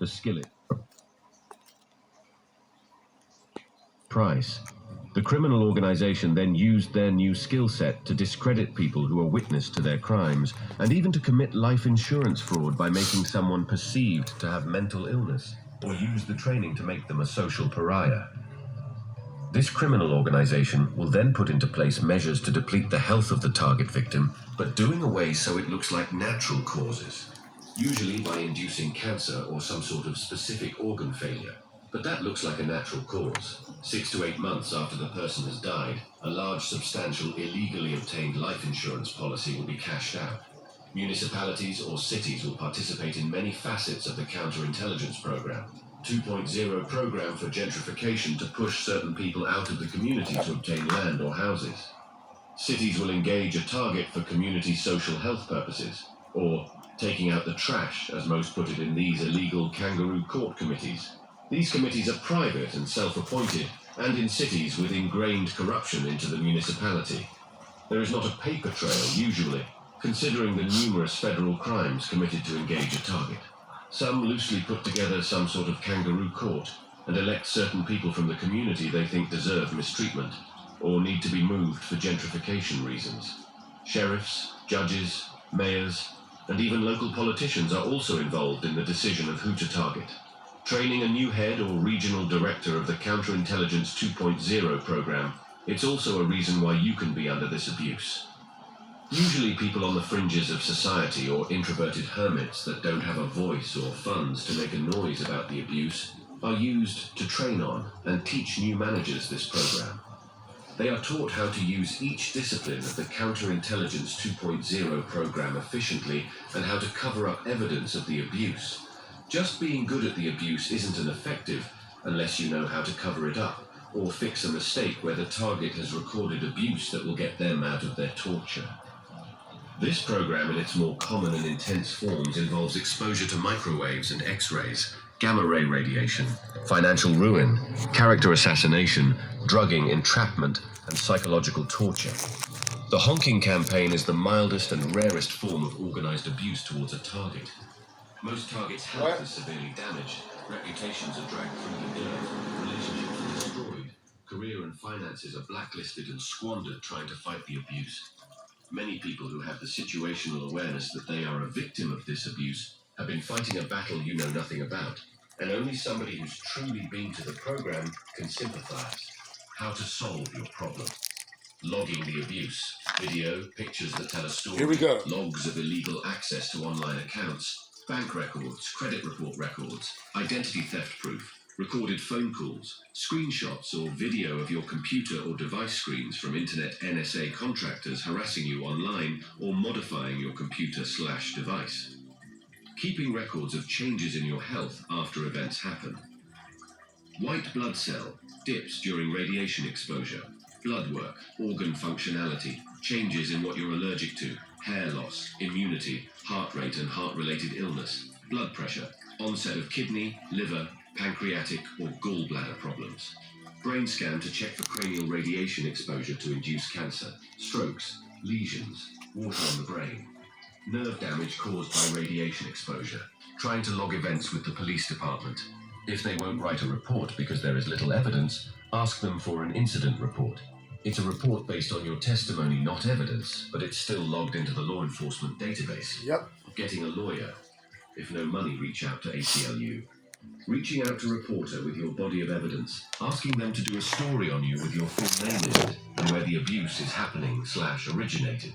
a skillet. Price. The criminal organization then used their new skill set to discredit people who are witness to their crimes, and even to commit life insurance fraud by making someone perceived to have mental illness, or use the training to make them a social pariah. This criminal organization will then put into place measures to deplete the health of the target victim, but doing away so it looks like natural causes, usually by inducing cancer or some sort of specific organ failure. But that looks like a natural cause. 6 to 8 months after the person has died, a large, substantial, illegally obtained life insurance policy will be cashed out. Municipalities or cities will participate in many facets of the counterintelligence program. 2.0 program for gentrification to push certain people out of the community to obtain land or houses. Cities will engage a target for community social health purposes, or taking out the trash, as most put it in these illegal kangaroo court committees. These committees are private and self-appointed, and in cities with ingrained corruption into the municipality. There is not a paper trail, usually, considering the numerous federal crimes committed to engage a target. Some loosely put together some sort of kangaroo court and elect certain people from the community they think deserve mistreatment or need to be moved for gentrification reasons. Sheriffs, judges, mayors, and even local politicians are also involved in the decision of who to target. Training a new head or regional director of the Counterintelligence 2.0 program, it's also a reason why you can be under this abuse. Usually people on the fringes of society or introverted hermits that don't have a voice or funds to make a noise about the abuse are used to train on and teach new managers this program. They are taught how to use each discipline of the Counterintelligence 2.0 program efficiently and how to cover up evidence of the abuse. Just being good at the abuse isn't an effective unless you know how to cover it up or fix a mistake where the target has recorded abuse that will get them out of their torture. This program in its more common and intense forms involves exposure to microwaves and X-rays, gamma-ray radiation, financial ruin, character assassination, drugging, entrapment, and psychological torture. The honking campaign is the mildest and rarest form of organized abuse towards a target. Most targets' health is severely damaged, reputations are dragged through the dirt, relationships are destroyed, career and finances are blacklisted and squandered trying to fight the abuse. Many people who have the situational awareness that they are a victim of this abuse have been fighting a battle you know nothing about, and only somebody who's truly been to the program can sympathize. How to solve your problem. Logging the abuse. Video, pictures that tell a story. Here we go. Logs of illegal access to online accounts. Bank records, credit report records, identity theft proof, recorded phone calls, screenshots or video of your computer or device screens from Internet NSA contractors harassing you online or modifying your computer/device. Keeping records of changes in your health after events happen. White blood cell, dips during radiation exposure, blood work, organ functionality, changes in what you're allergic to, hair loss, immunity, heart rate and heart-related illness, blood pressure, onset of kidney, liver, pancreatic or gallbladder problems. Brain scan to check for cranial radiation exposure to induce cancer, strokes, lesions, water on the brain. Nerve damage caused by radiation exposure. Trying to log events with the police department. If they won't write a report because there is little evidence, ask them for an incident report. It's a report based on your testimony, not evidence, but it's still logged into the law enforcement database. Yep. Getting a lawyer. If no money, reach out to ACLU. Reaching out to a reporter with your body of evidence, asking them to do a story on you with your full name in it and where the abuse is happening/originated.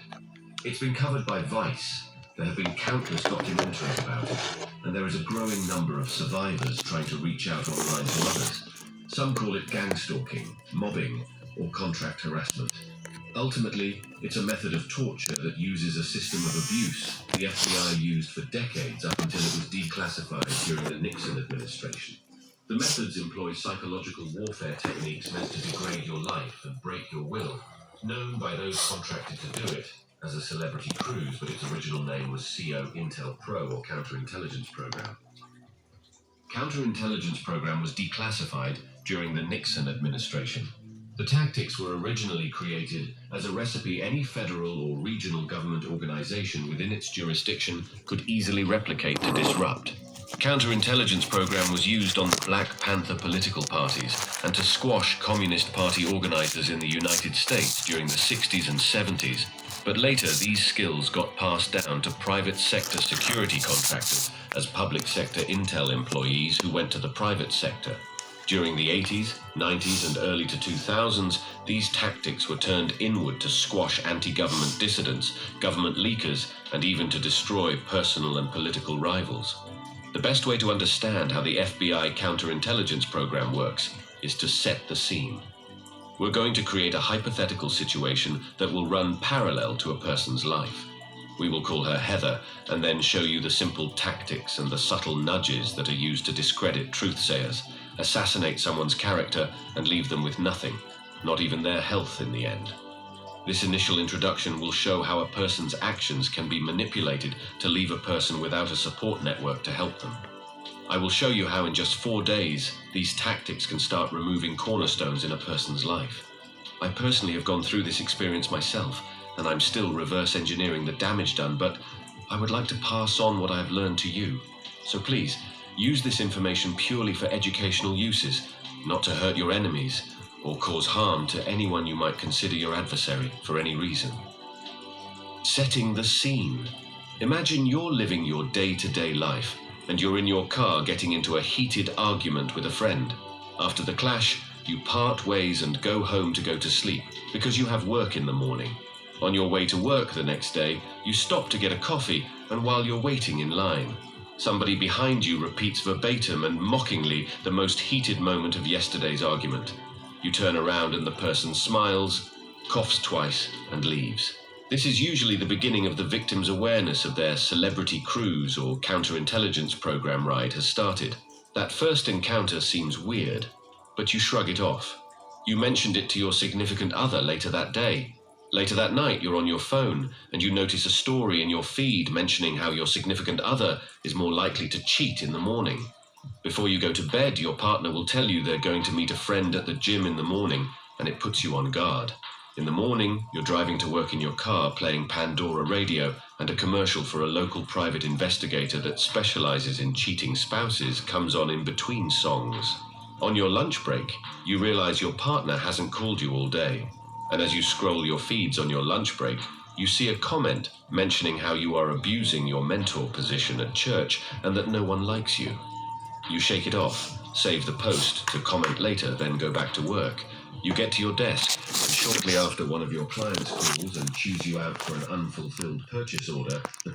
It's been covered by Vice. There have been countless documentaries about it, and there is a growing number of survivors trying to reach out online to others. Some call it gang stalking, mobbing, or contract harassment. Ultimately, it's a method of torture that uses a system of abuse the FBI used for decades up until it was declassified during the Nixon administration. The methods employ psychological warfare techniques meant to degrade your life and break your will, known by those contracted to do it as a celebrity cruise, but its original name was CO Intel Pro or Counterintelligence Program. Counterintelligence Program was declassified during the Nixon administration. The tactics were originally created as a recipe any federal or regional government organization within its jurisdiction could easily replicate to disrupt. The counterintelligence program was used on the Black Panther political parties and to squash Communist Party organizers in the United States during the 60s and 70s. But later, these skills got passed down to private sector security contractors as public sector intel employees who went to the private sector. During the 80s, 90s, and early to 2000s, these tactics were turned inward to squash anti-government dissidents, government leakers, and even to destroy personal and political rivals. The best way to understand how the FBI counterintelligence program works is to set the scene. We're going to create a hypothetical situation that will run parallel to a person's life. We will call her Heather, and then show you the simple tactics and the subtle nudges that are used to discredit truthsayers, assassinate someone's character, and leave them with nothing, not even their health in the end. This initial introduction will show how a person's actions can be manipulated to leave a person without a support network to help them. I will show you how in just 4 days, these tactics can start removing cornerstones in a person's life. I personally have gone through this experience myself, and I'm still reverse engineering the damage done, but I would like to pass on what I have learned to you. So please, use this information purely for educational uses, not to hurt your enemies, or cause harm to anyone you might consider your adversary for any reason. Setting the scene. Imagine you're living your day-to-day life, and you're in your car getting into a heated argument with a friend. After the clash, you part ways and go home to go to sleep because you have work in the morning. On your way to work the next day, you stop to get a coffee, and while you're waiting in line, somebody behind you repeats verbatim and mockingly the most heated moment of yesterday's argument. You turn around and the person smiles, coughs twice, and leaves. This is usually the beginning of the victim's awareness of their celebrity cruise or counterintelligence program ride has started. That first encounter seems weird, but you shrug it off. You mentioned it to your significant other later that day. Later that night, you're on your phone and you notice a story in your feed mentioning how your significant other is more likely to cheat in the morning. Before you go to bed, your partner will tell you they're going to meet a friend at the gym in the morning, and it puts you on guard. In the morning, you're driving to work in your car playing Pandora radio, and a commercial for a local private investigator that specializes in cheating spouses comes on in between songs. On your lunch break, you realize your partner hasn't called you all day. And as you scroll your feeds on your lunch break, you see a comment mentioning how you are abusing your mentor position at church and that no one likes you. You shake it off, save the post to comment later, then go back to work. You get to your desk, and shortly after one of your clients calls and chews you out for an unfulfilled purchase order, the